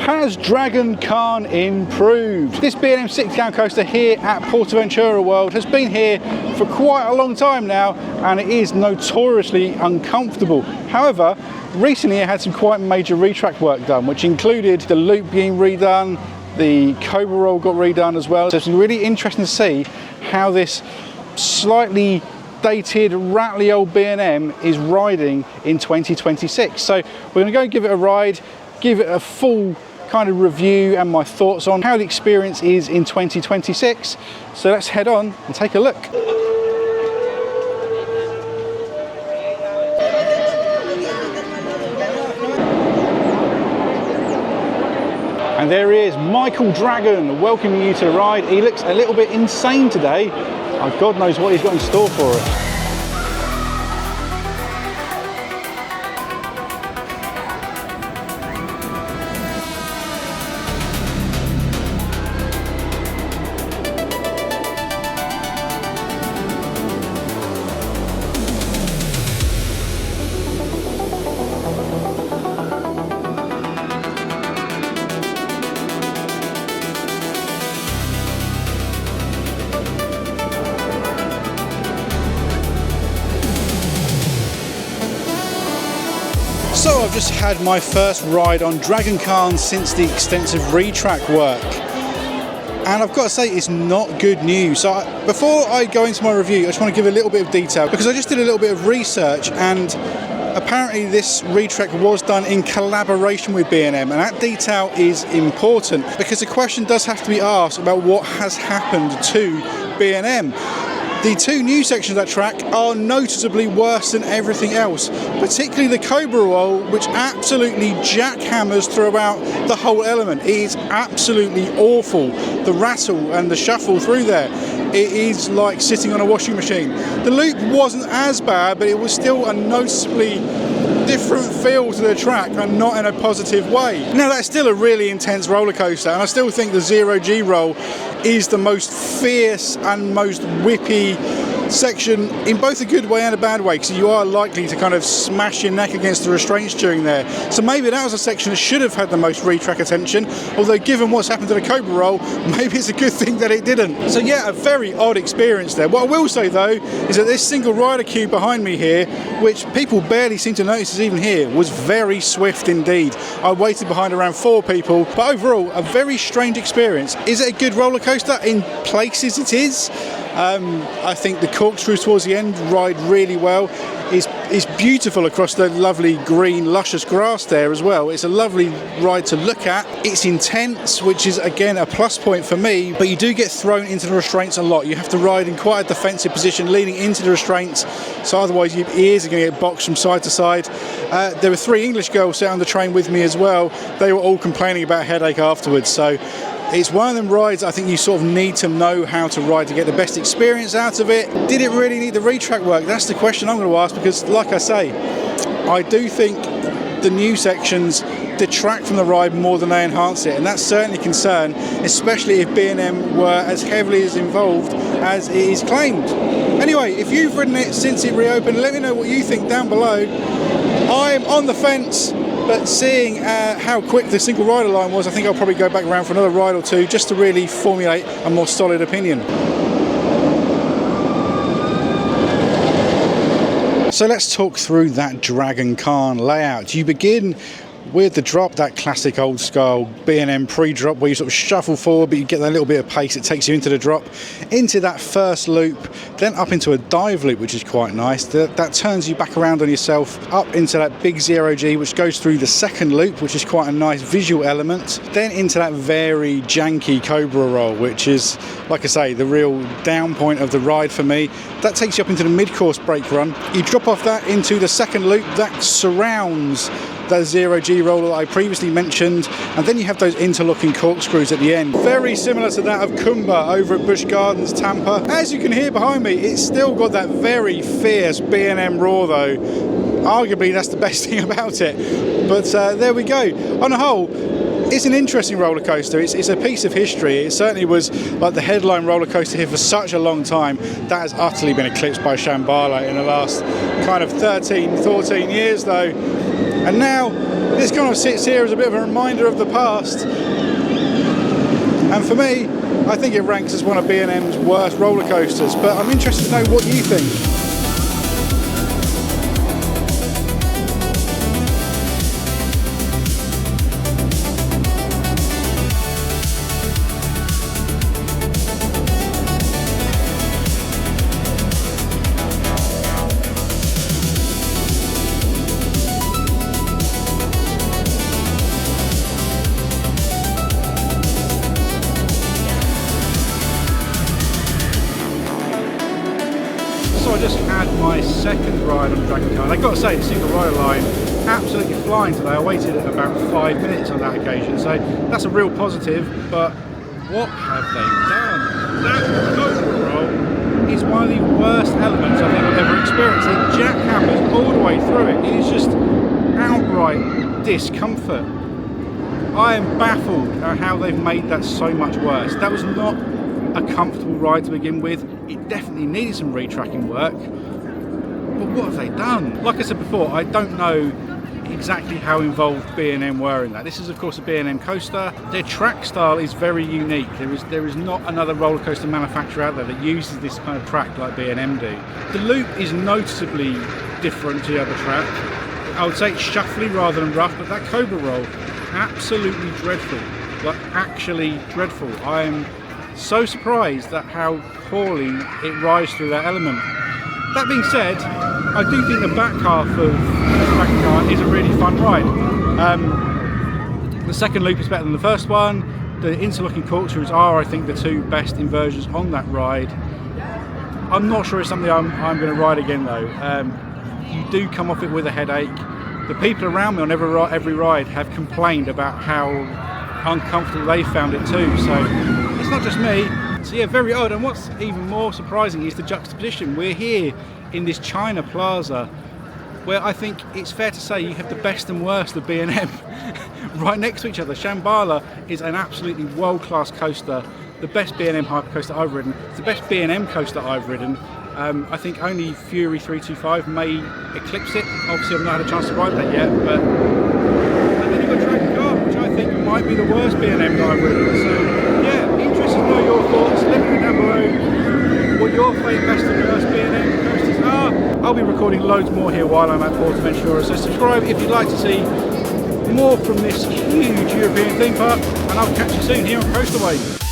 has Dragon Khan improved? This B&M 60-gallon coaster here at PortAventura World has been here for quite a long time now, and it is notoriously uncomfortable. However, recently it had some quite major retrack work done, which included the loop being redone, the cobra roll got redone as well. So it's really interesting to see how this slightly dated, rattly old B&M is riding in 2026. So we're going to go and give it a ride, give it a full kind of review and my thoughts on how the experience is in 2026. So let's head on and take a look. And there he is, Michael Dragon, welcoming you to the ride. He looks a little bit insane today. Oh, God knows what he's got in store for us. So I've just had my first ride on Dragon Khan since the extensive retrack work, and I've got to say it's not good news. So before I go into my review, I just want to give a little bit of detail because I just did a little bit of research, and apparently this retrack was done in collaboration with B&M, and that detail is important because the question does have to be asked about what has happened to B&M. The two new sections of that track are noticeably worse than everything else, particularly the cobra roll, which absolutely jackhammers throughout the whole element. It is absolutely awful. The rattle and the shuffle through there, it is like sitting on a washing machine. The loop wasn't as bad, but it was still a noticeably different feel to the track, and not in a positive way. Now that's still a really intense roller coaster, and I still think the 0G roll is the most fierce and most whippy section in both a good way and a bad way, because you are likely to kind of smash your neck against the restraints during there. So maybe that was a section that should have had the most retrack attention, although given what's happened to the cobra roll, maybe it's a good thing that it didn't. So yeah, a very odd experience there. What I will say though is that this single rider queue behind me here, which people barely seem to notice is even here, was very swift indeed. I waited behind around 4 people, but overall a very strange experience. Is it a good roller coaster? In places it is. I think the corkscrews towards the end ride really well. It's beautiful across the lovely green luscious grass there as well. It's a lovely ride to look at. It's intense, which is again a plus point for me, but you do get thrown into the restraints a lot. You have to ride in quite a defensive position leaning into the restraints, so otherwise your ears are going to get boxed from side to side. There were 3 English girls sat on the train with me as well. They were all complaining about headache afterwards, so it's one of them rides I think you sort of need to know how to ride to get the best experience out of it. Did it really need the retrack work? That's the question I'm going to ask, because like I say, I do think the new sections detract from the ride more than they enhance it, and that's certainly a concern, especially if B&M were as heavily as involved as it is claimed. Anyway, if you've ridden it since it reopened, let me know what you think down below. I'm on the fence, but seeing how quick the single rider line was, I think I'll probably go back around for another ride or 2 just to really formulate a more solid opinion. So let's talk through that Dragon Khan layout. You begin with the drop, that classic old style B&M pre-drop where you sort of shuffle forward, but you get that little bit of pace. It takes you into the drop, into that first loop, then up into a dive loop, which is quite nice. That turns you back around on yourself, up into that big 0G, which goes through the second loop, which is quite a nice visual element. Then into that very janky cobra roll, which is, like I say, the real down point of the ride for me. That takes you up into the mid-course brake run. You drop off that into the second loop that surrounds that 0G roll that I previously mentioned, and then you have those interlocking corkscrews at the end. Very similar to that of Kumba over at Busch Gardens, Tampa. As you can hear behind me, it's still got that very fierce B&M roar though. Arguably that's the best thing about it. But there we go. On a whole, it's an interesting roller coaster. It's a piece of history. It certainly was like the headline roller coaster here for such a long time. That has utterly been eclipsed by Shambhala in the last kind of 13, 14 years though. And now this kind of sits here as a bit of a reminder of the past. And for me, I think it ranks as one of B&M's worst roller coasters, but I'm interested to know what you think. So I just had my second ride on the Dragon Car. I've got to say, the single rider line absolutely flying today. I waited about 5 minutes on that occasion, so that's a real positive. But what have they done? That cobra roll is one of the worst elements I think I've ever experienced. It jackhammers all the way through it. It is just outright discomfort. I am baffled at how they've made that so much worse. That was not a comfortable ride to begin with. It definitely needed some retracking work, but what have they done? Like I said before, I don't know exactly how involved B&M were in that. This is of course a B&M coaster. Their track style is very unique. There is not another roller coaster manufacturer out there that uses this kind of track like B&M do. The loop is noticeably different to the other track. I would say it's shuffly rather than rough, but that cobra roll, absolutely dreadful. Like actually dreadful. I am so surprised at how poorly it rides through that element. That being said, I do think the back half of the Dragon Car is a really fun ride. The second loop is better than the first one. The interlocking corkscrews are, I think, the two best inversions on that ride. I'm not sure it's something I'm going to ride again though. You do come off it with a headache. The people around me on every ride have complained about how uncomfortable they found it too, so it's not just me. So yeah, very odd. And what's even more surprising is the juxtaposition. We're here in this China Plaza where I think it's fair to say you have the best and worst of B&M right next to each other. Shambhala is an absolutely world-class coaster, the best B&M hypercoaster I've ridden. It's the best B&M coaster I've ridden. I think only Fury 325 may eclipse it. Obviously I've not had a chance to ride that yet, but and then you've got Dragon Car, which I think might be the worst B&M that I've ridden. So yeah, interested to know your thoughts. Let me know down below what your favourite best and worst B&M coasters are. I'll be recording loads more here while I'm at PortAventura, so subscribe if you'd like to see more from this huge European theme park, and I'll catch you soon here on Coasterway.